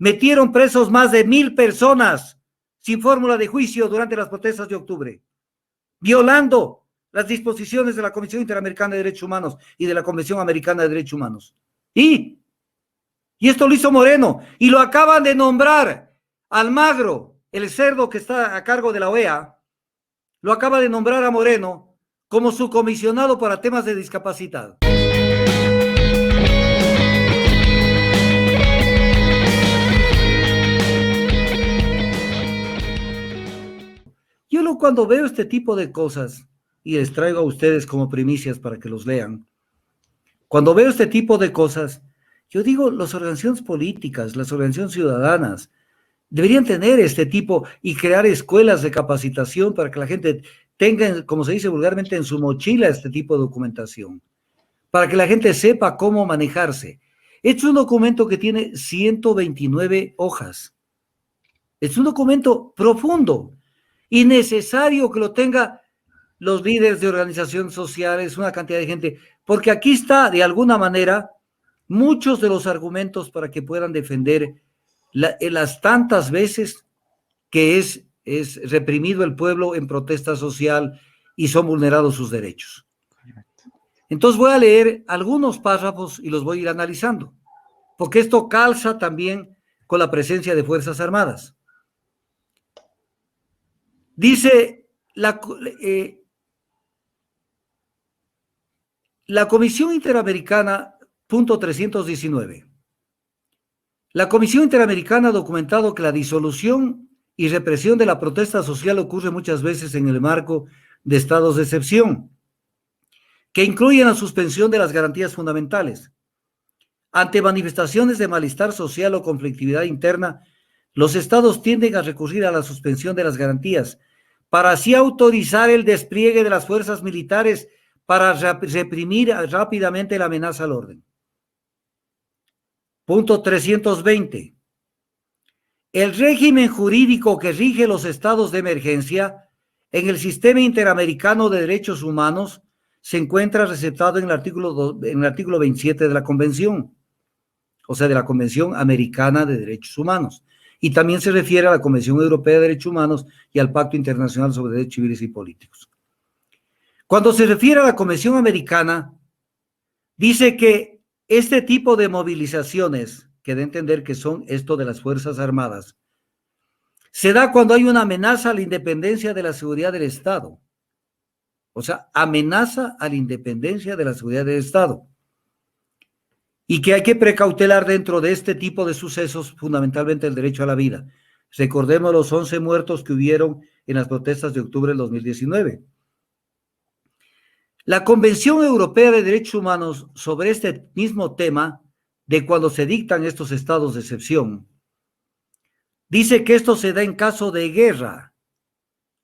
metieron presos más de 1,000 personas sin fórmula de juicio durante las protestas de octubre, violando las disposiciones de la Comisión Interamericana de Derechos Humanos y de la Convención Americana de Derechos Humanos. Y esto lo hizo Moreno, y lo acaban de nombrar Almagro, el cerdo que está a cargo de la OEA, lo acaba de nombrar a Moreno como su comisionado para temas de discapacidad. Yo cuando veo este tipo de cosas, y les traigo a ustedes como primicias para que los lean, cuando veo este tipo de cosas, yo digo, las organizaciones políticas, las organizaciones ciudadanas, deberían tener este tipo y crear escuelas de capacitación para que la gente tenga, como se dice vulgarmente, en su mochila este tipo de documentación, para que la gente sepa cómo manejarse. Es un documento que tiene 129 hojas. Es un documento profundo y necesario que lo tenga los líderes de organizaciones sociales, una cantidad de gente, porque aquí está, de alguna manera, muchos de los argumentos para que puedan defender las tantas veces que es reprimido el pueblo en protesta social y son vulnerados sus derechos. Entonces voy a leer algunos párrafos y los voy a ir analizando, porque esto calza también con la presencia de Fuerzas Armadas. Dice la Comisión Interamericana, punto 319. La Comisión Interamericana ha documentado que la disolución y represión de la protesta social ocurre muchas veces en el marco de estados de excepción, que incluyen la suspensión de las garantías fundamentales. Ante manifestaciones de malestar social o conflictividad interna, los estados tienden a recurrir a la suspensión de las garantías para así autorizar el despliegue de las fuerzas militares para reprimir rápidamente la amenaza al orden. Punto 320. El régimen jurídico que rige los estados de emergencia en el sistema interamericano de derechos humanos se encuentra receptado en el artículo 27 de la Convención, o sea, de la Convención Americana de Derechos Humanos. Y también se refiere a la Convención Europea de Derechos Humanos y al Pacto Internacional sobre Derechos Civiles y Políticos. Cuando se refiere a la Convención Americana, dice que este tipo de movilizaciones, que de entender que son esto de las Fuerzas Armadas, se da cuando hay una amenaza a la independencia de la seguridad del Estado. O sea, amenaza a la independencia de la seguridad del Estado. Y que hay que precautelar dentro de este tipo de sucesos fundamentalmente el derecho a la vida. Recordemos los 11 muertos que hubieron en las protestas de octubre del 2019. La Convención Europea de Derechos Humanos sobre este mismo tema, de cuando se dictan estos estados de excepción, dice que esto se da en caso de guerra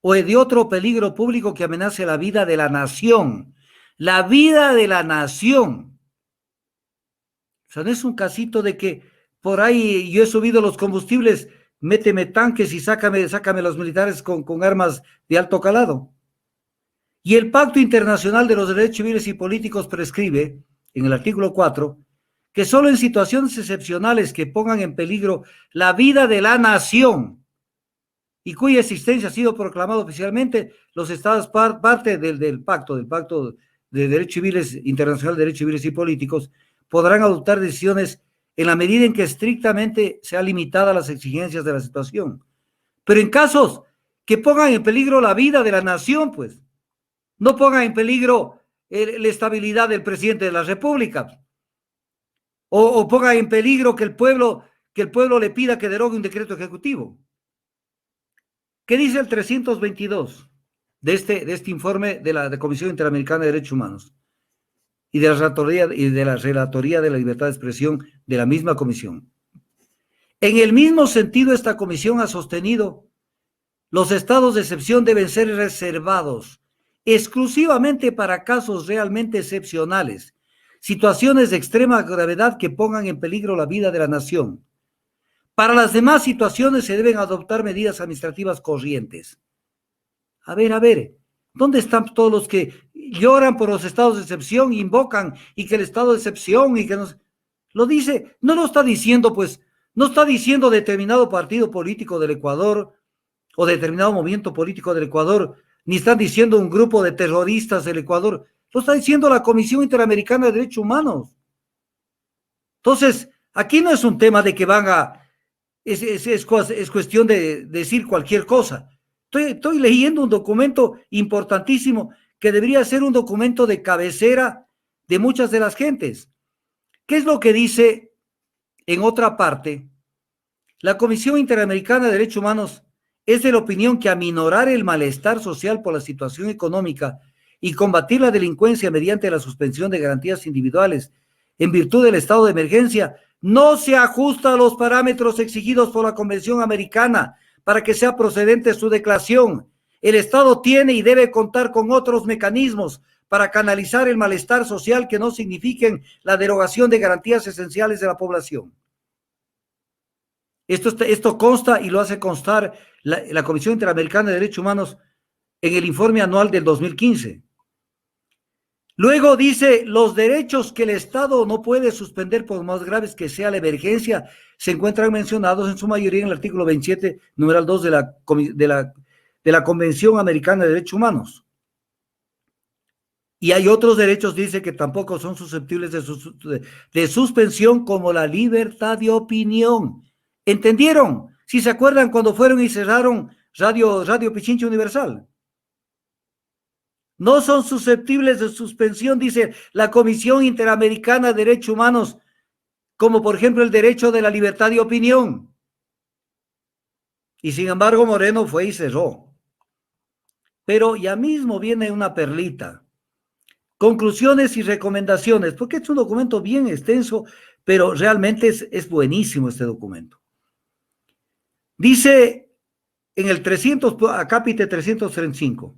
o de otro peligro público que amenace la vida de la nación. La vida de la nación. O sea, no es un casito de que por ahí yo he subido los combustibles, méteme tanques y sácame los militares con armas de alto calado. Y el Pacto Internacional de los Derechos Civiles y Políticos prescribe, en el artículo 4, que solo en situaciones excepcionales que pongan en peligro la vida de la nación y cuya existencia ha sido proclamada oficialmente, los estados parte del Pacto de Derechos Civiles, Internacional de Derechos Civiles y Políticos, podrán adoptar decisiones en la medida en que estrictamente sea limitada las exigencias de la situación. Pero en casos que pongan en peligro la vida de la nación, pues, no pongan en peligro la estabilidad del presidente de la República, o pongan en peligro que el pueblo le pida que derogue un decreto ejecutivo. ¿Qué dice el 322 de este informe de la Comisión Interamericana de Derechos Humanos? Y de la Relatoría de la Libertad de Expresión de la misma comisión. En el mismo sentido, esta comisión ha sostenido los estados de excepción deben ser reservados exclusivamente para casos realmente excepcionales, situaciones de extrema gravedad que pongan en peligro la vida de la nación. Para las demás situaciones se deben adoptar medidas administrativas corrientes. A ver, ¿dónde están todos los que lloran por los estados de excepción, invocan y que el estado de excepción y que nos... Lo dice, no lo está diciendo pues No está diciendo determinado partido político del Ecuador o determinado movimiento político del Ecuador, ni están diciendo un grupo de terroristas del Ecuador. Lo está diciendo la Comisión Interamericana de Derechos Humanos. Entonces, aquí no es un tema de que van a... Es cuestión de decir cualquier cosa. Estoy leyendo un documento importantísimo que debería ser un documento de cabecera de muchas de las gentes. ¿Qué es lo que dice en otra parte? La Comisión Interamericana de Derechos Humanos es de la opinión que aminorar el malestar social por la situación económica y combatir la delincuencia mediante la suspensión de garantías individuales en virtud del estado de emergencia no se ajusta a los parámetros exigidos por la Convención Americana para que sea procedente su declaración. El Estado tiene y debe contar con otros mecanismos para canalizar el malestar social que no signifiquen la derogación de garantías esenciales de la población. Esto consta y lo hace constar la Comisión Interamericana de Derechos Humanos en el informe anual del 2015. Luego dice, los derechos que el Estado no puede suspender por más graves que sea la emergencia se encuentran mencionados en su mayoría en el artículo 27, numeral 2 de la Convención Americana de Derechos Humanos. Y hay otros derechos, dice, que tampoco son susceptibles de suspensión, como la libertad de opinión. ¿Entendieron? Si se acuerdan cuando fueron y cerraron Radio Pichincha Universal. No son susceptibles de suspensión, dice la Comisión Interamericana de Derechos Humanos, como por ejemplo el derecho de la libertad de opinión. Y sin embargo Moreno fue y cerró. Pero ya mismo viene una perlita. Conclusiones y recomendaciones, porque es un documento bien extenso, pero realmente es buenísimo este documento. Dice en el acápite 335,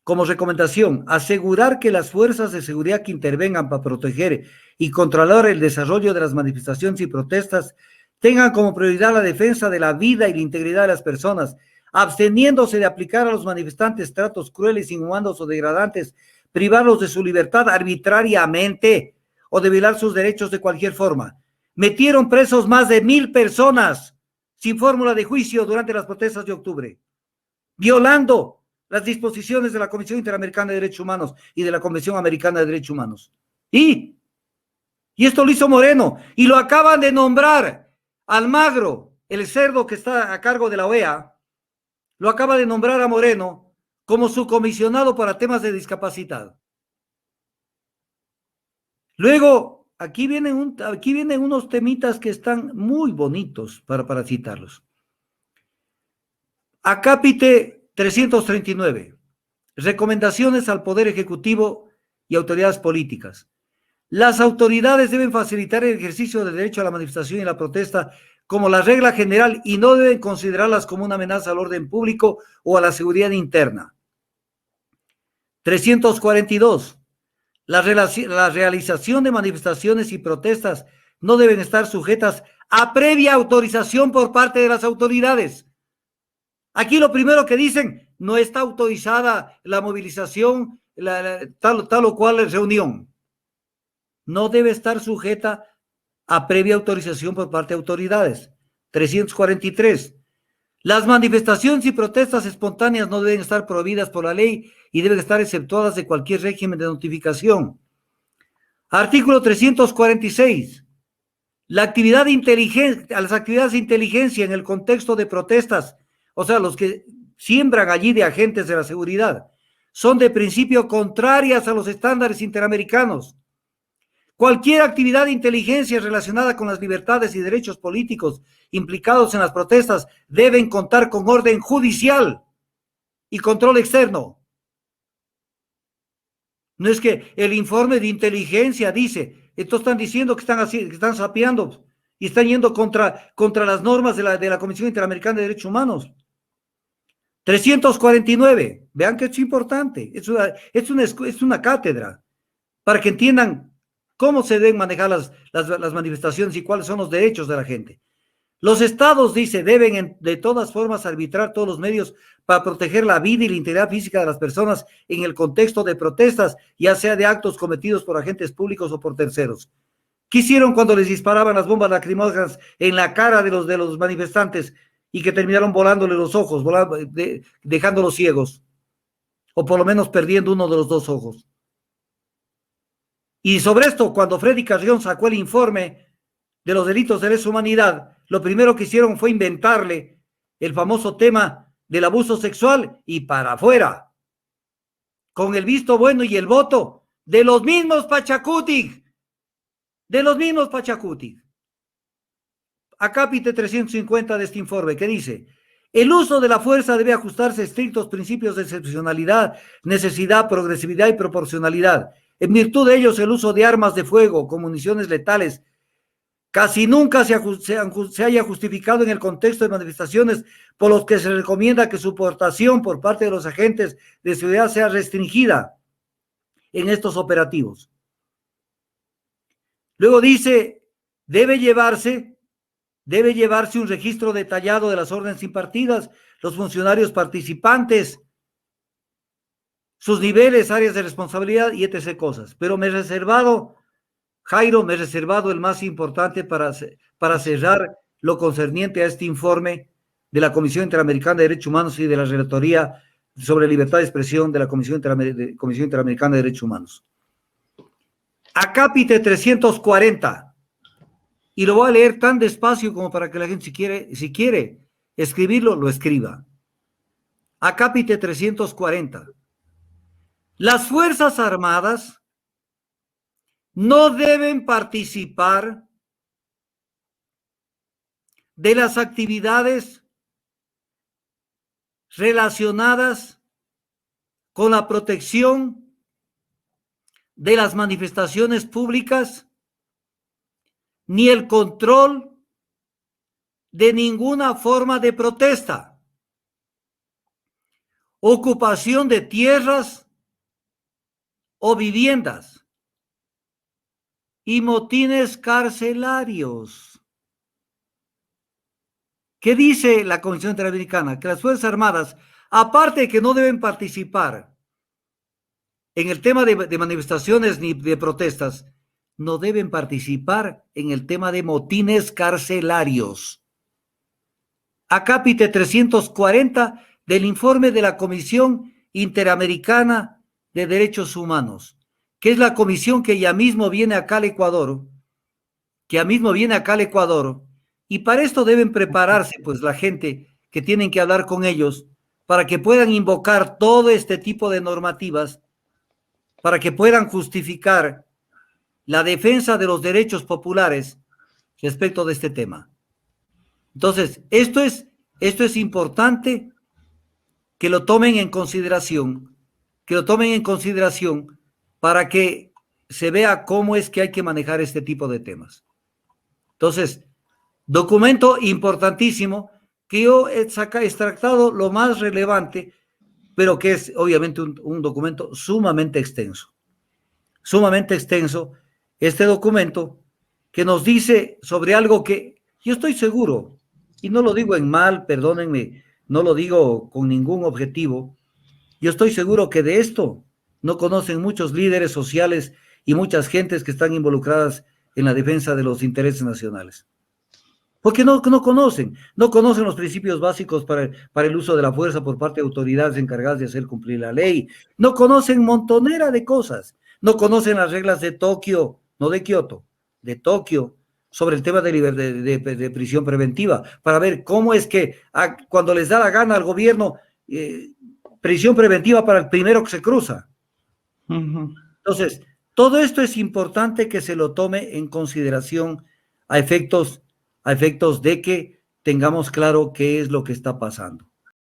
como recomendación, asegurar que las fuerzas de seguridad que intervengan para proteger y controlar el desarrollo de las manifestaciones y protestas tengan como prioridad la defensa de la vida y la integridad de las personas, absteniéndose de aplicar a los manifestantes tratos crueles, inhumanos o degradantes, privarlos de su libertad arbitrariamente o de violar sus derechos de cualquier forma. Metieron presos más de 1,000 personas sin fórmula de juicio durante las protestas de octubre, violando las disposiciones de la Comisión Interamericana de Derechos Humanos y de la Convención Americana de Derechos Humanos. Y esto lo hizo Moreno, y lo acaban de nombrar Almagro, el cerdo que está a cargo de la OEA, lo acaba de nombrar a Moreno como su comisionado para temas de discapacidad. Luego, aquí vienen unos temitas que están muy bonitos para citarlos. Acápite 339. Recomendaciones al Poder Ejecutivo y autoridades políticas. Las autoridades deben facilitar el ejercicio del derecho a la manifestación y la protesta como la regla general y no deben considerarlas como una amenaza al orden público o a la seguridad interna. 342. La realización de manifestaciones y protestas no deben estar sujetas a previa autorización por parte de las autoridades. Aquí lo primero que dicen, no está autorizada la movilización, tal o cual reunión. No debe estar sujeta a previa autorización por parte de autoridades. 343. Las manifestaciones y protestas espontáneas no deben estar prohibidas por la ley y deben estar exceptuadas de cualquier régimen de notificación. Artículo 346. Las actividades de inteligencia en el contexto de protestas, o sea, los que siembran allí de agentes de la seguridad, son de principio contrarias a los estándares interamericanos. Cualquier actividad de inteligencia relacionada con las libertades y derechos políticos implicados en las protestas deben contar con orden judicial y control externo. No es que el informe de inteligencia dice, estos están diciendo que están sapeando y están yendo contra las normas de la Comisión Interamericana de Derechos Humanos. 349, vean que es importante, es una cátedra para que entiendan cómo se deben manejar las manifestaciones y cuáles son los derechos de la gente. Los estados, dice, deben de todas formas arbitrar todos los medios para proteger la vida y la integridad física de las personas en el contexto de protestas, ya sea de actos cometidos por agentes públicos o por terceros. ¿Qué hicieron cuando les disparaban las bombas lacrimógenas en la cara de los manifestantes y que terminaron volándole los ojos, dejándolos ciegos? O por lo menos perdiendo uno de los dos ojos. Y sobre esto, cuando Freddy Carrión sacó el informe de los delitos de lesa humanidad, lo primero que hicieron fue inventarle el famoso tema del abuso sexual y para afuera, con el visto bueno y el voto de los mismos Pachacutic, Acápite 350 de este informe, que dice: el uso de la fuerza debe ajustarse a estrictos principios de excepcionalidad, necesidad, progresividad y proporcionalidad. En virtud de ellos, el uso de armas de fuego con municiones letales casi nunca se haya justificado en el contexto de manifestaciones por los que se recomienda que su portación por parte de los agentes de seguridad sea restringida en estos operativos. Luego dice, debe llevarse un registro detallado de las órdenes impartidas, los funcionarios participantes, sus niveles, áreas de responsabilidad y etc. cosas. Pero me he reservado, Jairo, el más importante para cerrar lo concerniente a este informe de la Comisión Interamericana de Derechos Humanos y de la Relatoría sobre Libertad de Expresión de la Comisión Interamericana de Derechos Humanos. Acápite 340. Y lo voy a leer tan despacio como para que la gente, si quiere escribirlo, lo escriba. Acápite 340. Las Fuerzas Armadas no deben participar de las actividades relacionadas con la protección de las manifestaciones públicas ni el control de ninguna forma de protesta, ocupación de tierras o viviendas y motines carcelarios. ¿Qué dice la Comisión Interamericana? Que las Fuerzas Armadas, aparte de que no deben participar en el tema de manifestaciones ni de protestas, no deben participar en el tema de motines carcelarios. Acápite 340 del informe de la Comisión Interamericana de Derechos Humanos, que es la comisión que ya mismo viene acá al Ecuador, y para esto deben prepararse, pues, la gente que tienen que hablar con ellos, para que puedan invocar todo este tipo de normativas, para que puedan justificar la defensa de los derechos populares respecto de este tema. Entonces, esto es importante que lo tomen en consideración, para que se vea cómo es que hay que manejar este tipo de temas. Entonces, documento importantísimo que yo he extractado lo más relevante, pero que es obviamente un documento sumamente extenso. Este documento que nos dice sobre algo que yo estoy seguro, y no lo digo en mal, perdónenme, no lo digo con ningún objetivo, yo estoy seguro que de esto no conocen muchos líderes sociales y muchas gentes que están involucradas en la defensa de los intereses nacionales. Porque no conocen los principios básicos para el uso de la fuerza por parte de autoridades encargadas de hacer cumplir la ley, no conocen montonera de cosas, no conocen las reglas de Tokio, no de Kioto, de Tokio, sobre el tema de prisión preventiva, para ver cómo es que cuando les da la gana al gobierno, prisión preventiva para el primero que se cruza. Entonces, todo esto es importante que se lo tome en consideración a efectos de que tengamos claro qué es lo que está pasando.